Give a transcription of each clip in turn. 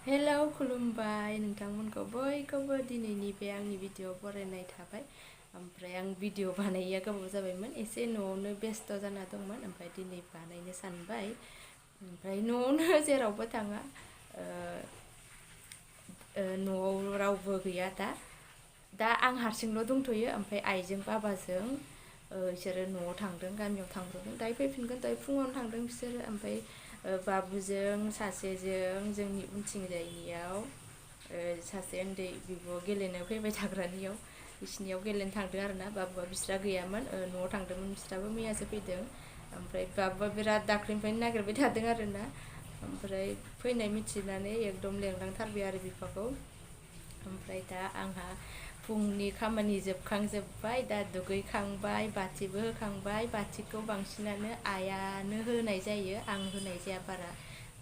Hello खुलुमबाय नोंथांमोनखौ बयखौबो दिनैनि बे आंनि भिडिअ बरायनाय थाबाय। ओमफ्राय आं भिडिअ बानायैया गोबाव जाबायमोन, एसे न'आवनो बेस्थ' जाना दंमोन। ओमफ्राय दिनै बानायनो सानबाय। ओमफ्राय न'आवनो जेरावबो थाङा, न'आव रावबो गैया दा आं हारसिंल' दंथ'यो। ओमफ्राय आइजों बाबाजों बिसोरो न'आव थांदों, गामियाव थांब्रबदों। दायो फैफिनगोन, दायो फुङावनो थांदों बिसोरो। ओमफ्राय बाबुजों सासेजों जोंनि उनथिंजायनियाव सासे उन्दै बिब' गेलेनो फैबाय थाग्रानियाव, बिसिनियाव गेलेनो थांदों आरोना। बाबुआ बिस्रा गैयामोन, न'आव थांदोंमोन बिस्राबो, मैयासो फैदों। ओमफ्राय बाबुआ बिराद दाख्लिनिफ्रायनो नागिरबाय थादों आरोना। ओमफ्राय फैनाय मिथिनानै एकदम लेंलांथारबाय आरो बिफाखौ। ओमफ्राय दा आंहा फुंनि खामानि जोबखांजोब्बाय, दा दुगैखांबाय, बाथिबो होखांबाय। बाथिखौ बांसिनानो आइयानो होनाय जायो, आं होनाय जाया बारा।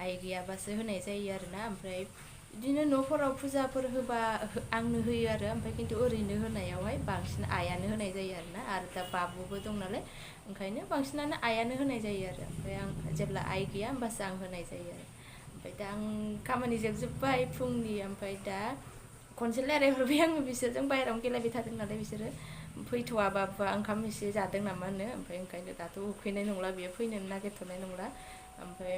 आइ गैयाबासो होनाय जायो आरोना। ओमफ्राय बिदिनो न'फोराव फुजाफोर होबा आंनो होयो आरो। ओमफ्राय खिन्थु ओरैनो होनायावहाय बांसिन आइयानो होनाय जायो आरोना। आरो दा बाबुबो दं नालाय, ओंखायनो बांसिनानो आइयानो होनाय जायो आरो। ओमफ्राय आं जेब्ला आइ गैया होमबासो आं होनाय जायो आरो। ओमफ्राय दा आं खामानि जोबजोब्बाय फुंनि। ओमफ्राय दा खनसे रायज्लायहरबाय आङो बिसोरजों, बाहेरायावनो गेलेबाय थादों नालाय बिसोरो। फैथ'वाबाबो ओंखाम एसे जादों नामा होनो। ओमफ्राय ओंखायनो दाथ' उखैनाय नंला, बियो फैनोनो नागिरथ'नाय नंला। ओमफ्राय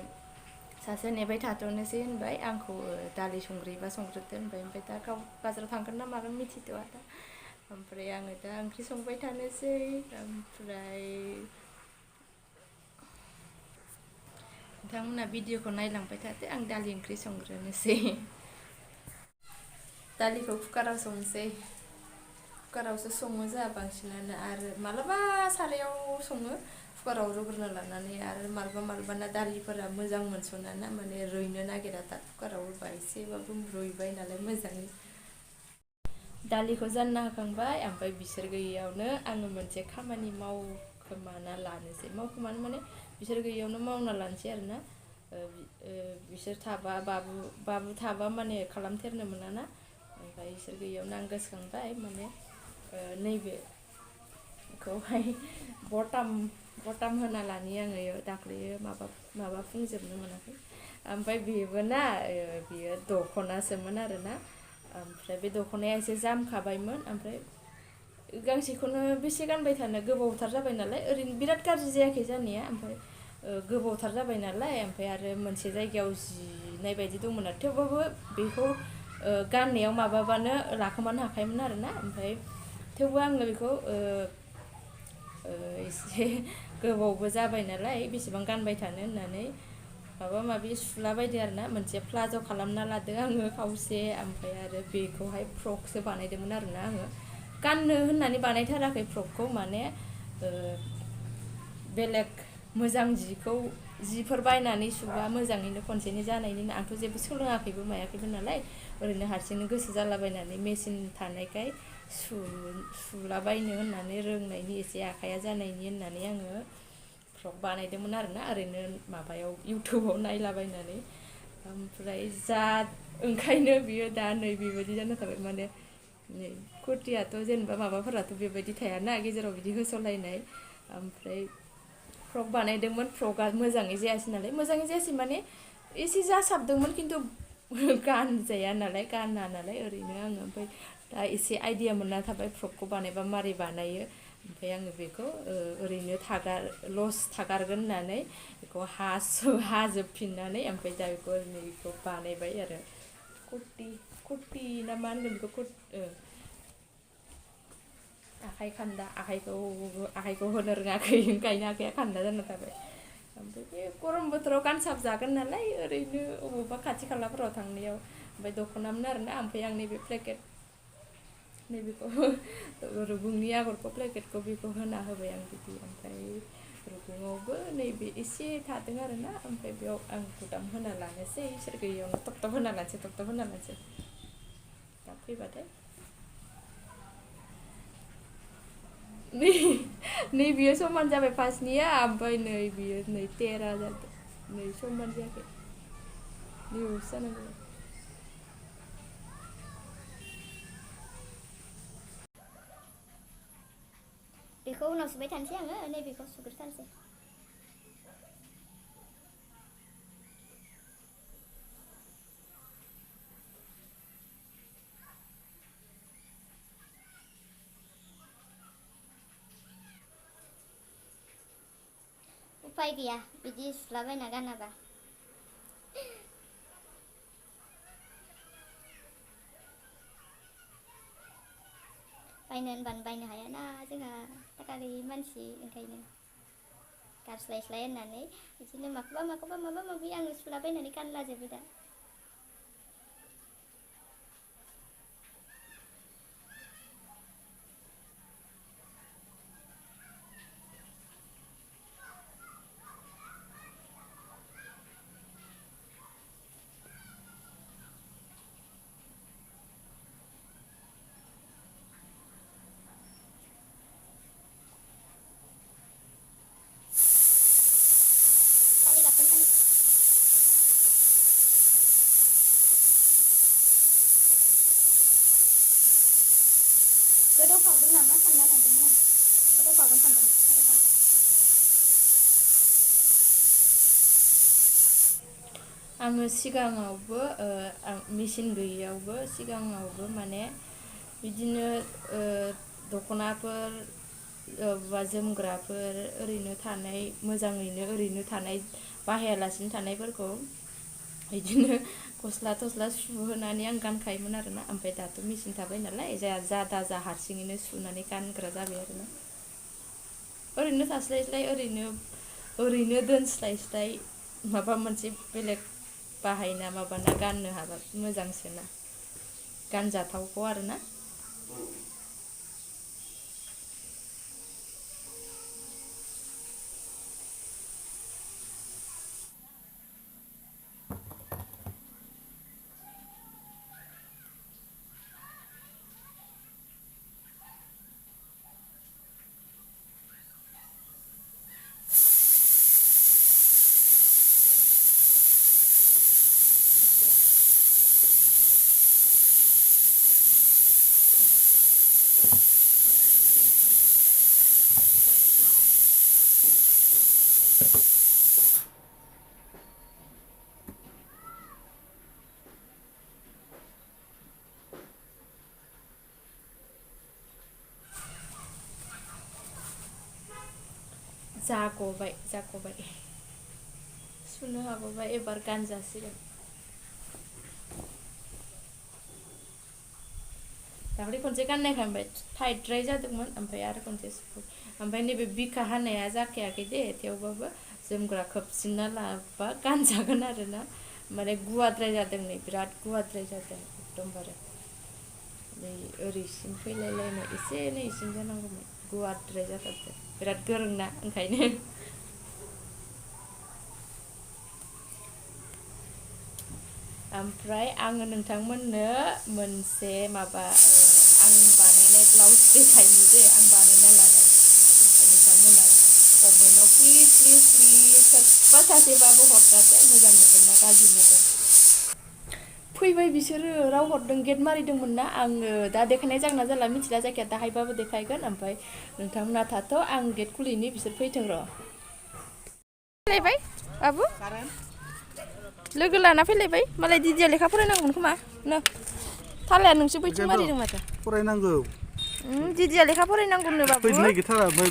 सासे नेबाय थाथ'नोसै होनबाय आंखौ, दालि संग्रोयोबा संग्रोदो होनबाय। ओमफ्राय दा गाव बाजाराव थांगोन ना मागोन मिथिथ'आ दा। ओमफ्राय आङो दा ओंख्रि संबाय थानोसै। ओमफ्राय नोंथांमोना भिडिअखौ नायलांबाय थादो, आं दालि ओंख्रि संग्रोनोसै। दालिखौ कुकाराव संसै, कुकारावसो सङो जोंहा बांसिनानो। आरो मालाबा सारायाव सङो, कुकाराव रुग्रोना लानानै। आरो मालाबा दालिफोरा मोजां मोनस'ना ना, माने रुइनो नागिरा। दा कुकाराव रुबा एसेबाबो रुइबाय नालाय मोजाङै। दालिखौ जानना होखांबाय। ओमफ्राय बिसोर गैयियावनो आङो मोनसे खामानि मावखोमाना लानोसै। मावखोमानो माने बिसोर गैयियावनो मावना लानोसै आरोना। बिसोर थाबा, बाबु थाबा माने खालामथेरनो मोना ना। ओमफ्राय बिसोर गैयियावनो आं गोसोखांबाय, माने नैबेखौहाय बटाम होना लानि आङो। दाख्लैयो माबा फुंजोबनो मोनाखै। ओमफ्राय बेबो ना, बियो दख'नासोमोन आरोना। ओमफ्राय बे दख'नाया एसे जामखाबायमोन। ओमफ्राय गांसेखौनो बेसे गानबाय थानो, गोबावथार जाबाय नालाय। ओरैनो बिराद गाज्रि जायाखै जानाया, ओमफ्राय गोबावथार जाबाय नालाय। ओमफ्राय आरो मोनसे जायगायाव जिनाय बायदि दंमोन आरो। थेवबाबो बेखौ गाननायाव माबाबानो लाखोमानो हाखायोमोन आरोना। ओमफ्राय थेवबो आङो बेखौ एसे गोबावबो जाबाय नालाय, बेसेबां गानबाय थानो होननानै माबा माबि सुला बायदो आरोना। मोनसे प्लाज' खालामना लादो आङो खावसे। ओमफ्राय आरो बेखौहाय फ्रकसो बानायदोंमोन आरोना आङो। गाननो होननानै बानायथाराखै फ्रकखौ, माने बेलेग मोजां जिफोर बायनानै सुबा मोजाङैनो खनसेनो जानायनि। आंथ' जेबो सोलोङाखैबो मायाखैबो नालाय, ओरैनो हारसिंनो गोसो जालाबायनानै मेचिन थानायखाय सुलाबायनो होननानै, रोंनायनि एसे आखाइया जानायनि होननानै आङो फ्रक बानायदोंमोन आरोना। ओरैनो माबायाव इउटुबाव नायलाबायनानै। ओमफ्राय ओंखायनो बियो दा नै बेबायदि जाना थाबाय। माने नै कुर्टियाथ' जेनेबा माबाफोराथ' बेबायदि थायाना, गेजेराव बिदि होस'लायनाय। ओमफ्राय फ्रक बानायदोंमोन, फ्रकआ मोजाङै जायासै नालाय। मोजाङै जायासै माने एसे जासाबदोंमोन, खिन्थु गानजाया नालाय, गाना नालाय ओरैनो आङो। ओमफ्राय दा एसे आइडिया मोनना थाबाय फ्रकखौ बानायबा मारै बानायो। ओमफ्राय आङो बेखौ ओरैनो लस थागारगोन होननानै बेखौ हाजोबफिननानै, ओमफ्राय दा बेखौ ओरैनो बेखौ बानायबाय आरो। कुर्टि ना मा होनगोन बेखौ, आखाइ खान्दा, आखाइखौ होनो रोङाखै, ओंखायनो आखाइया खान्दा जाना थाबाय। ओमफ्राय बे गरम बोथोराव गानसाबजागोन नालाय, ओरैनो अबावबा खाथि खालाफोराव थांनायाव। ओमफ्राय दख'नामोन आरोना। ओमफ्राय आं नैबे नैबेखौ रुगुंनि आगरखौ प्लेकेटखौ बेखौ होना होबाय आं बिदि। ओमफ्राय रुगुङावबो नैबे एसे थादों आरोना। ओमफ्राय बेयाव आं गुदाम होना लानोसै, इसोर गैयियावनो थबथब होना लानोसै दा फैबाथाय। नै बियो समान जाबाय फार्स्टनिया। ओमफ्राय नै बियो नै तेरा जादों, नै समान जायाखै, नैबावसो जानांगौ। बेखौ उनाव सुबाय थानोसै आङो, नैबेखौ सुग्रोथारसै। उफाय गैया बिदि सुलाबायना गानाबा बायनो होनबानो बायनो हायाना जोंहा थाखा गैयि मानसि ओंखायनो गारस्लायस्लाय होननानै बिदिनो माखौबा माबा माबि आङो सुलाबायनानै गानलाजोबो दा tali kapan tali गोदौफावदों नामा सानना लादोंमोन आं गोदौफावगोन सानदोंमोन गोदौफावदों आङो सिगाङावबो मेचिन गैयैयावबो सिगाङावबो माने बिदिनो दख'नाफोर बा जोमग्राफोर ओरैनो थानाय मोजाङैनो ओरैनो थानाय बाहायालासिनो थानायफोरखौ बिदिनो गस्ला थस्ला सुहोनानै आं गानखायोमोन आरोना ओमफ्राय दाथ' मेचिन थाबाय नालाय जा दाजा हारसिङैनो सुनानै गानग्रा जाबाय आरोना ओरैनो थास्लायस्लाय ओरैनो दोनस्लायस्लाय माबा मोनसे बेलेग बाहायना माबाना गाननो हाबा मोजांसोना गानजाथावखौ आरोना जागबाय सुनो हागबाय एबार गानजासिगोन दाख्लै खनसे गाननायखाय ओमफ्राय टाइटद्राय जादोंमोन ओमफ्राय आरो खनसे ओमफ्राय नैबे बिखा हानाया जाखायाखै दे थेवबाबो जोमग्रा खोबसिनना लाबा गानजागोन आरोना माने गुवारद्राय जादों नै बिराद गुवारद्राय जादों एकदमबारे नै ओरैसिम फैलायलायनाय एसे नैसिम जानांगौमोन गुवारद्राय जाथारदों बिराद गोरोंना ओंखायनो ओमफ्राय आङो नोंथांमोननो मोनसे माबा आं बानायनाय ब्लाउस देखायनि दे आं बानायना लानाय ओमफ्राय नोंथांमोना कमेन्टआव प्लिज सोरबा सासेबाबो हरजादो मोजां नुदोंना गाज्रि नुदों फैबाय बिसोरो राव हरदों गेट मारिदोंमोन ना आङो दा देखायनाय जागोन ना जाला मिथिला जायखिया दाहायबाबो देखायगोन ओमफ्राय नोंथांमोना थाथ' आं गेट खुलिनि बिसोर फैथों र' फैलायबाय बाबु लोगो लाना फैलायबाय मालाय दिदिया लेखा फरायनांगौमोन खोमा नो थालाया नोंसो बैथिं मारिदों माथो फरायनांगौ दिदिया लेखा फरायनांगौनो बाबु फैनो नागिरथारा ओमफ्राय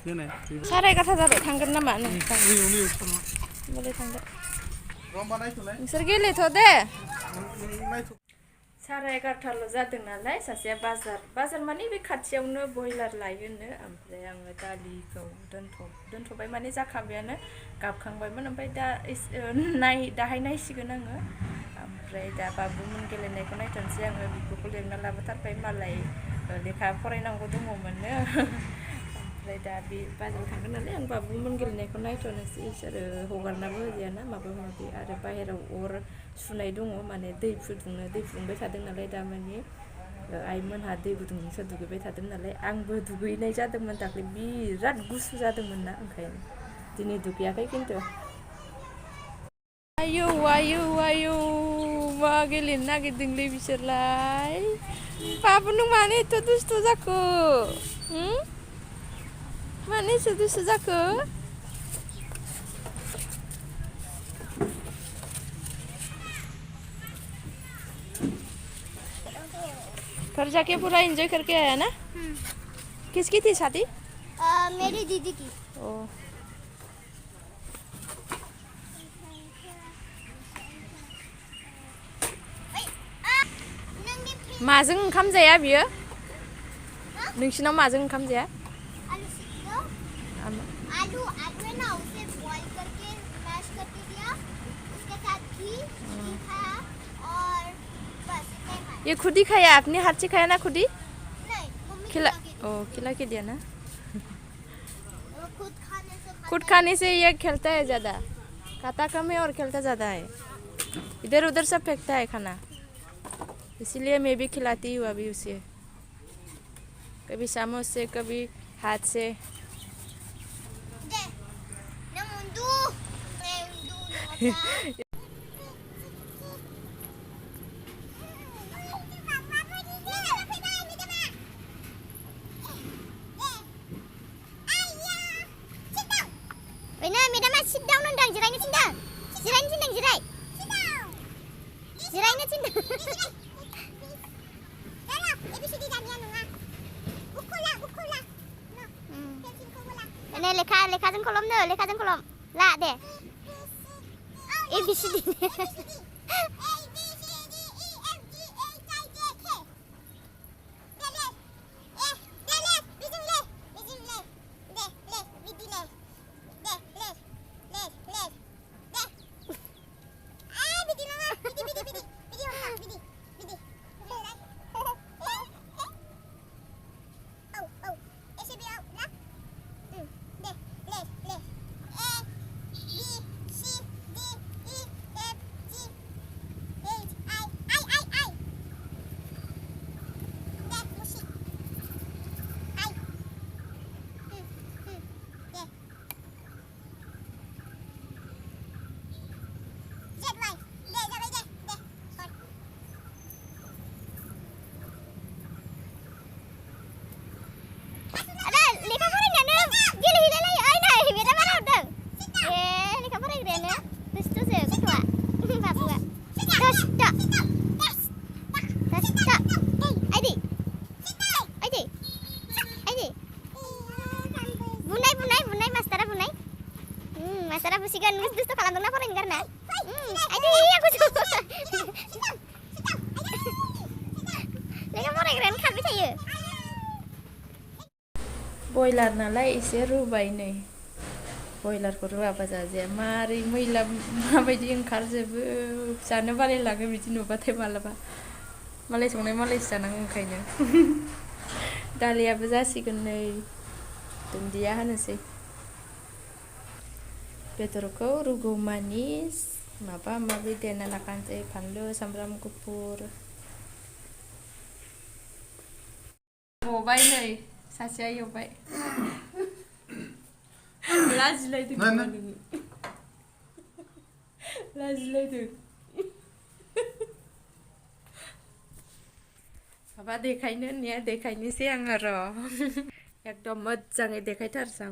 देनाय 11:30 जाबाय थांगोन नामा नों होमबालाय थांदो नोंसोर गेलेथ' दे 11:30 जादों नालाय सासेया बाजार माने बे खाथियावनो बयलार लायोनो ओमफ्राय आङो दालिखौ दोनथ'बाय माने जाखाबायानो गाबखांबायमोन ओमफ्राय दा दाहाय नायसिगोन आङो ओमफ्राय दा बाबुमोन गेलेनायखौ नायथ'नोसै आङो बिब'खौ लेंना लाबोथारबाय मालाय लेखा फरायनांगौ दङमोननो ओमफ्राय दा बे बाजाराव थांगोन नालाय आं बाबुमोन गेलेनायखौ नायथ'नोसै इसोरो हगारनाबो होजायाना माबा माबि आरो बाहेराव अर सुनाय दङ माने दै फुदुंबाय थादों नालाय दा माने आइमोनहा दै गुदुंजोंसो दुगैबाय थादों नालाय आंबो दुगैनाय जादोंमोन दाख्लै बिराद गुसु जादोंमोन ना ओंखायनो दिनै दुगैयाखै खिन्थु आयौ मा गेलेनो नागिरदोंलै बिसोरलाय बाबु नों मानो एथ' दुस्थ' जाखो मानो एसे दुस्थ' जाखो घर जाके पूरा एंजॉय करके आया ना किसकी थी शादी मेरी दीदी की ओ माजों ओंखाम जाया बियो नोंसिनाव माजों ओंखाम जाया आलू सीख दो आलू आलू है ना उसे बॉईल करके मैश करके दिया उसके साथ घी खाया और बस इतना ही खाया ये खुद ही खाया अपने हाथ से खाया ना खुद ही नहीं मम्मी खिला खिला के दिया ना खुद खाने से ये खेलता है ज़्यादा खाता कम है और खेलता ज़्यादा है इधर उधर सब फेंकता है खाना इसीलिए मैं भी खिलाती हूँ अभी उसे कभी चम्मच से कभी हाथ से Wena, medama sit down nandang, jirainya cindang. Jirainya cindang, jirai. Jirainya cindang. Dara, ABCD jamian nunga. Ukula. No. Pensil kolom. Ini lekha jeng kolom no, lekha jeng kolom. La deh. ABCD. Bunai, Mastara bunai. Mastara busigan nulis dus kalau nggak apa karena. Aduh, aku coba. Lagi apa keren kan bisa ya? बयलार नालाय एसे रुबाय नै बयलारखौ रुवाबा जाजाया मारै मैला माबायदि ओंखारजोबो जानो बालायलाङो बिदि नुबाथाय मालाबा मालाय संनाय मालायसो जानांगौ ओंखायनो दालियाबो जासिगोन नै दुन्दिया होनोसै बेदरखौ रुगौमानि माबा माबि देना लाखानोसै फानलु सामब्राम गुफुर एवबाय नै सासेया एवबाय लाजिलायदों नामा नोङो लाजिलायदों माबा देखायनो होननाया देखायनोसै आङो र' एकदम मोजाङै देखायथारसां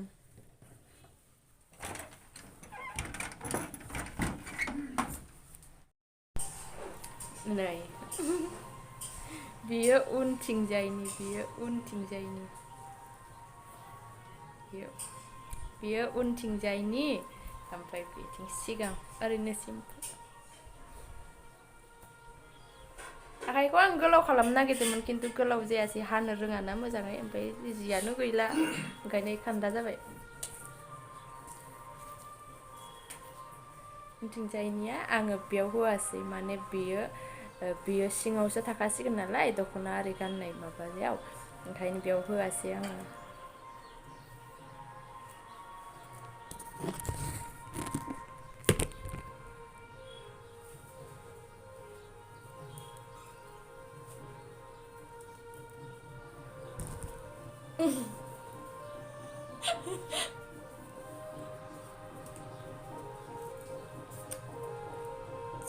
नै बियो उनथिंजायनि बियो उनथिंजायनि ओमफ्राय बिथिं सिगां ओरैनो सिम्पोल आखाइखौ आं गोलाव खालामनो नागिरदोंमोन खिन्थु गोलाव जायासै हानो रोङाना मोजाङै ओमफ्राय जियानो गैला ओंखायनो खान्दा जाबाय उनथिंजायनिया आङो बेयाव होआसै माने बियो सिङावसो थाखासिगोन नालाय दख'ना आरि गाननाय माबायाव ओंखायनो बेयाव होआसै आङो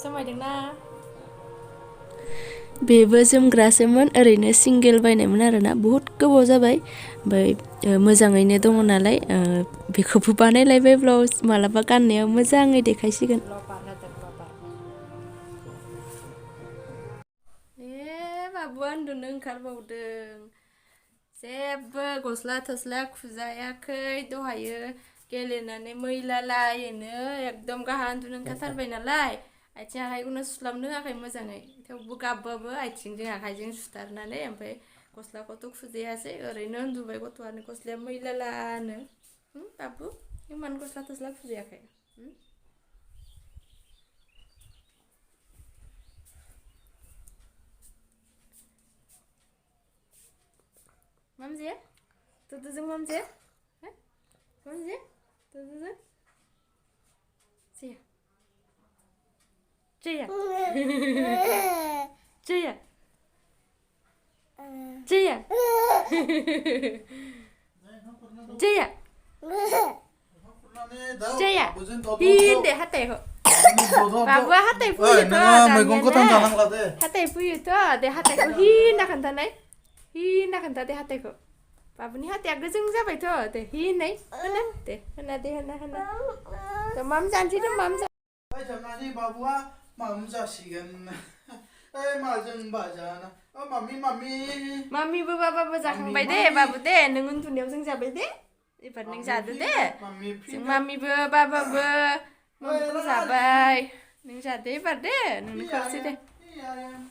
समायदोंना बेबो जोमग्रासोमोन ओरैनो सिंगेल बायनायमोन आरोना बहुत गोबाव जाबाय ओमफ्राय मोजाङैनो दङ नालाय बेखौबो बानायलायबाय ब्लाउस मालाबा गाननायाव मोजाङै देखायसिगोन बाबुआ उन्दुनो ओंखारबावदों जेबो गस्ला थस्ला खुजायाखै दहायो गेलेनानै मैला लायोनो एकदम गाहा उन्दुनो ओंखारथारबाय नालाय आथिं आखाइखौनो सुस्लाबनो होआखै मोजाङै थेवबो गाबबाबो आथिंजों आखाइजों सुथारनानै ओमफ्राय गस्लाखौथ' खुजायासै ओरैनो उन्दुबाय गथ'आनो गस्लाया मैलालानो बाबु इमान गस्ला थस्ला खुजायाखै Mamzie? Tutuzung mamzie? Hah? Mamzie? Tutuzung? Cia. Cia. Cia. Cia. Cia. Cia. Hin để hát tẩy hộ. Bà vừa hát tẩy phu vậy thôi. Hát tẩy phu vậy thôi. Để hát tẩy hộ hin đã khẩn thân đấy. Hin đã khẩn thân để hát tẩy hộ. Babuni hati agak jeng siapa itu? Teh hin nih, mana deh, mana. Tuh mam janji tuh mam janji. Jangan ni babu mam jasigan. Majeng bajana. Mami. Mami babu zakang bay deh, babu deh, nengun tuh dia jeng siapa deh? Ibarat neng jatuh deh. Jeng mami babu mampu sabai. Neng jatuh ibarat deh, neng kursi deh.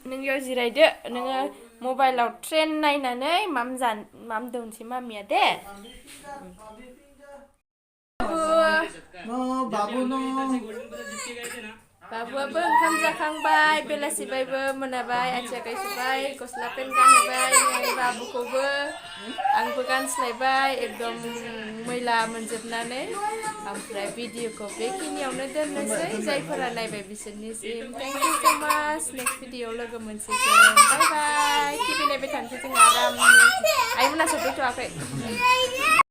Neng yo jirai deh, neng mobile train nainanai mam downsi mamiya deh. Babu no. Babuaबो ओंखाम जाखांबाय बेलासिबायबो मोनाबाय आथिया गायसोबाय गस्ला pant गानहोबाय बाबुखौबो आंबो गानस्लायबाय एकदम मैला मोनजोबनानै ओमफ्राय भिडिअखौ बेखिनियावनो दोननोसै जायफोरा नायबाय बिसोरनिसिम थेंक इउ सो माच नेक्स्ट भिडिअआव लोगो मोनसिगोन बाय बाय टिभि नायबाय थानोसै जों आरामनो आइमोना सफैथ'वाखै